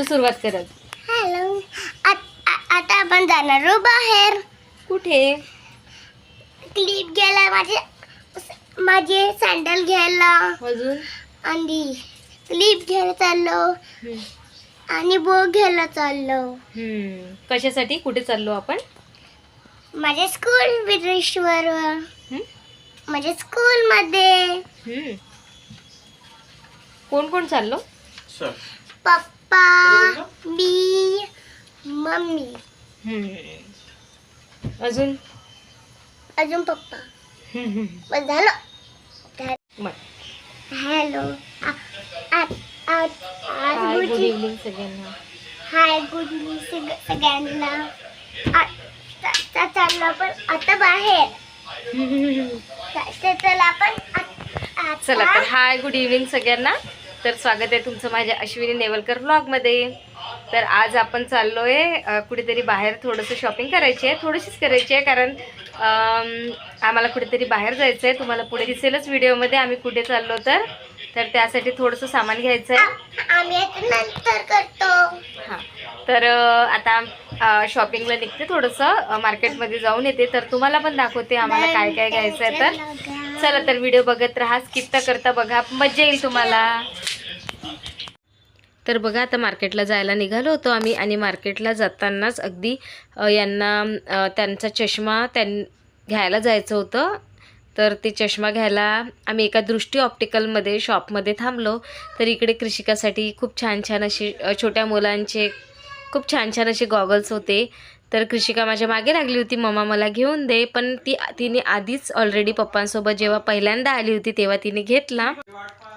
तू सुरुवात करत. हॅलो. आता आपण जाणार आहोत बाहेर. कुठे? क्लिप घ्यायला, माझे सँडल घ्यायला अजून आणि क्लिप घ्यायला चाललो आणि बो घ्यायला चाललो. कशासाठी? कुठे चाललो आपण? माझ्या स्कूल विरेश्वर, माझ्या स्कूल मध्ये. कोण कोण चाललो? पप्पा, मी, मम्मी. अजून पप्पा. बस झालं. हॅलो. हाय, गुड इव्हनिंग सगळ्यांना. हाय, गुड इव्हनिंग सगळ्यांना. आता चाललो आपण आता बाहेर. चला आपण चला तर हाय, गुड इव्हनिंग सगळ्यांना. तर स्वागत आहे तुमचं माझ्या अश्विनी नेवलकर व्लॉगमध्ये. तर आज आपण चाललोय कुठेतरी बाहेर. थोडंसं शॉपिंग करायची आहे, थोडीशीच करायची आहे, कारण आम्हाला कुठेतरी बाहेर जायचं आहे. तुम्हाला पुढे दिसेलच व्हिडिओमध्ये आम्ही कुठे चाललो. तर त्यासाठी थोडंसं सामान घ्यायचं आहे. आम्ही नंतर करतो. हां, तर आता शॉपिंगला निघते, थोडंसं मार्केटमध्ये जाऊन येते. तर तुम्हाला पण दाखवते आम्हाला काय काय घ्यायचं आहे. तर चला तर व्हिडिओ बघत राहा, स्किप तर करता बघा, मजा येईल तुम्हाला. तर बघा आता मार्केटला जायला निघालो होतो आम्ही, आणि मार्केटला जातानाच अगदी यांना त्यांचा चष्मा घ्यायला जायचं होतं. तर ते चष्मा घ्यायला आम्ही एका दृष्टी ऑप्टिकलमध्ये शॉपमध्ये थांबलो. तर इकडे कृषिकासाठी खूप छान छान असे छोट्या मुलांचे खूप छान छान असे गॉगल्स होते. तर कृषिका माझ्या मागे लागली होती, मम्मा मला घेऊन दे. पण तिने आधीच ऑलरेडी पप्पांसोबत जेव्हा पहिल्यांदा आली होती तेव्हा तिने घेतला.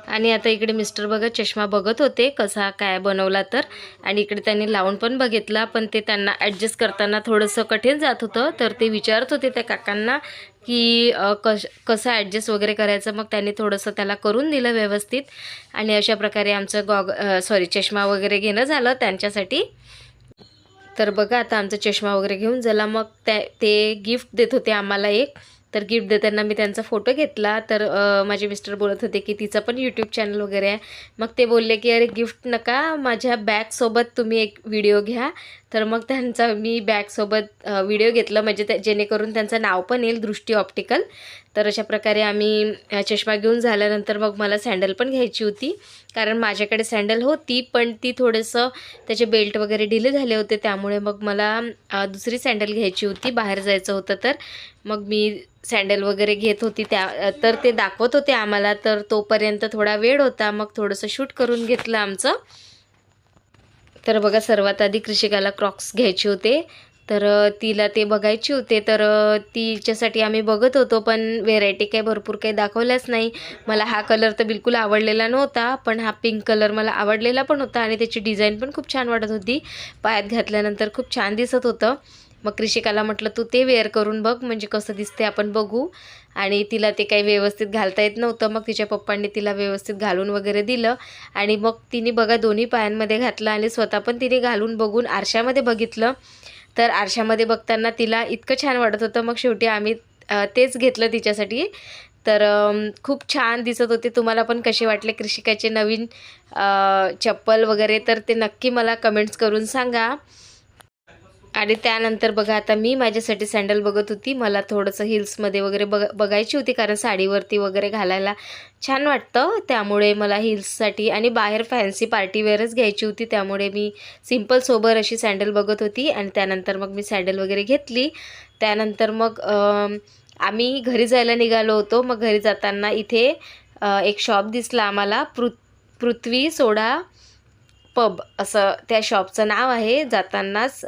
आणि आता इकडे मिस्टर बघत चष्मा बघत होते कसा काय बनवला तर. आणि इकडे त्यांनी लावून पण बघितला, पण ते त्यांना ॲडजस्ट करताना थोडंसं कठीण जात होतं. तर ते विचारत होते त्या काकांना की कसं ॲडजस्ट वगैरे करायचं. मग त्यांनी थोडंसं त्याला करून दिलं व्यवस्थित. आणि अशा प्रकारे आमचं चष्मा वगैरे घेणं झालं त्यांच्यासाठी. तर बघा आता आमचा चष्मा वगैरे घेऊन झाला. मग ते गिफ्ट देत होते आम्हाला एक. तर गिफ्ट देताना मी त्यांचा फोटो घेतला. तर माझे मिस्टर बोलत होते की तिचं पण यूट्यूब चॅनल वगैरे आहे. मग ते बोलले की अरे गिफ्ट नका, माझ्या बॅगसोबत तुम्ही एक व्हिडिओ घ्या. तर मग त्यांचा मी बॅगसोबत व्हिडिओ घेतला, म्हणजे जेणेकरून त्यांचं नाव पण येईल, दृष्टी ऑप्टिकल. तर अशा प्रकारे आम्ही चष्मा घेऊन झाल्यानंतर मग मला सँडल पण घ्यायची होती, कारण माझ्याकडे सँडल होती पण ती थोडंसं त्याचे बेल्ट वगैरे ढिले झाले होते. त्यामुळे मग मला दुसरी सँडल घ्यायची होती, बाहेर जायचं होतं. तर मग मी सँडल वगैरे घेत होती तर ते दाखवत होते आम्हाला. तर तोपर्यंत थोडा वेळ होता, मग थोडंसं शूट करून घेतलं आमचं. तर बघा सर्वात आधी कृषिकाला क्रॉक्स घ्यायचे होते. तर तिला ते बघायचे होते. तर तिच्यासाठी आम्ही बघत होतो, पण व्हेरायटी काही भरपूर काही दाखवल्याच नाही. मला हा कलर तर बिलकुल आवडलेला नव्हता, पण हा पिंक कलर मला आवडलेला पण होता. आणि त्याची डिझाईन पण खूप छान वाटत होती, पायात घातल्यानंतर खूप छान दिसत होतं. मग कृषिकाला म्हटलं तू ते वेअर करून बघ, म्हणजे कसं दिसते आपण बघू. आणि तिला ते काही व्यवस्थित घालता येत नव्हतं. मग तिच्या पप्पांनी तिला व्यवस्थित घालून वगैरे दिलं. आणि मग तिने बघा दोन्ही पायांमध्ये घातलं, आणि स्वतः पण तिने घालून बघून आरशामध्ये बघितलं. तर आरशामध्ये बघताना तिला इतकं छान वाटत होतं. मग शेवटी आम्ही तेच घेतलं तिच्यासाठी. तर खूप छान दिसत होते. तुम्हाला पण कसे वाटले कृषिकाचे नवीन चप्पल वगैरे, तर ते नक्की मला कमेंट्स करून सांगा. आणि त्यानंतर बघा आता मी माझ्यासाठी सँडल बघत होती. मला थोडंसं हिल्समध्ये वगैरे बघायची होती, कारण साडीवरती वगैरे घालायला छान वाटतं. त्यामुळे मला हिल्ससाठी आणि बाहेर फॅन्सी पार्टीवेअरच घ्यायची होती. त्यामुळे मी सिम्पल सोबर अशी सँडल बघत होती. आणि त्यानंतर मग मी सँडल वगैरे घेतली. त्यानंतर मग आम्ही घरी जायला निघालो होतो. मग घरी जाताना इथे एक शॉप दिसला आम्हाला, पृथ्वी सोडा पब असं त्या शॉपचं नाव आहे जातानाच.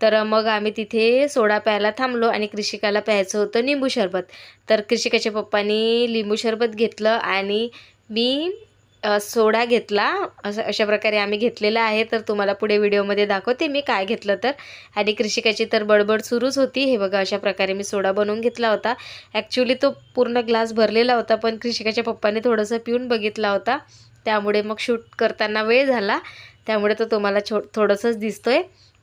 तर मग आम्ही तिथे सोडा प्यायला थांबलो, आणि कृषिकाला प्यायचं होतं लिंबू सरबत. तर कृषिकाच्या पप्पांनी लिंबू सरबत घेतलं आणि मी सोडा घेतला. अशा प्रकारे आम्ही घेतलेलं आहे. तर तुम्हाला पुढे व्हिडिओमध्ये दाखवते मी काय घेतलं तर. आणि कृषिकाची तर बडबड सुरूच होती. हे बघा अशा प्रकारे मी सोडा बनवून घेतला होता. ॲक्च्युली तो पूर्ण ग्लास भरलेला होता, पण कृषिकाच्या पप्पाने थोडंसं पिऊन बघितला होता. त्यामुळे मग शूट करताना वेळ झाला, त्यामुळे तो तुम्हाला थोडंसंच दिसतोय.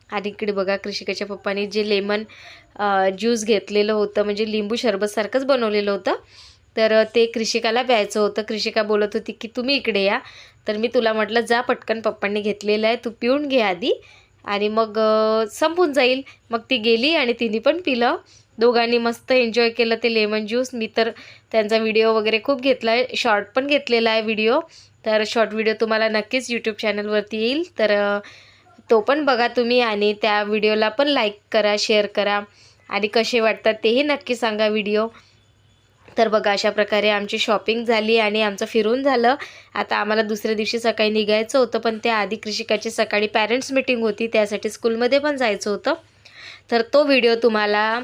आणि इकडे बघा कृषिकाच्या पप्पांनी जे लेमन ज्यूस घेतलेलं होतं, म्हणजे लिंबू सरबतसारखंच बनवलेलं होतं. तर ते कृषिकाला प्यायचं होतं. कृषिका बोलत होती की तुम्ही इकडे या. तर मी तुला म्हटलं जा पटकन, पप्पांनी घेतलेलं आहे, तू पिऊन घे आधी आणि मग संपून जाईल. मग ती गेली आणि तिने पण पिलं. दोघांनी मस्त एन्जॉय केलं ते लेमन ज्यूस. मी तर त्यांचा व्हिडिओ वगैरे खूप घेतला आहे, शॉर्ट पण घेतलेला आहे व्हिडिओ. तर शॉर्ट व्हिडिओ तुम्हाला नक्कीच यूट्यूब चॅनलवरती येईल, तर तो पण बघा तुम्ही आणि त्या व्हिडिओला पण लाईक करा, शेअर करा आणि कसे वाटतात तेही नक्की सांगा व्हिडिओ. तर बघा अशा प्रकारे आमची शॉपिंग झाली आणि आमचं फिरून झालं. आता आम्हाला दुसऱ्या दिवशी सकाळी निघायचं होतं, पण त्याआधी कृषिकाची सकाळी पॅरेंट्स मीटिंग होती, त्यासाठी स्कूलमध्ये पण जायचं होतं. तर तो व्हिडिओ तुम्हाला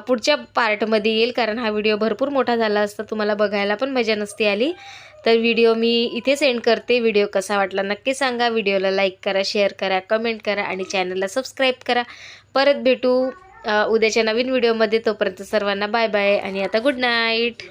पुढच्या पार्टमध्ये येईल, कारण हा व्हिडिओ भरपूर मोठा झाला असता, तुम्हाला बघायला पण मजा नसती आली. तर व्हिडिओ मी इथे सेंड करते. व्हिडिओ कसा वाटला नक्की सांगा. व्हिडिओला लाईक करा, शेअर करा, कमेंट करा आणि चॅनलला सबस्क्राईब करा. परत भेटू उद्याच्या नवीन व्हिडिओमध्ये. तोपर्यंत सर्वांना बाय बाय आणि आता गुड नाईट.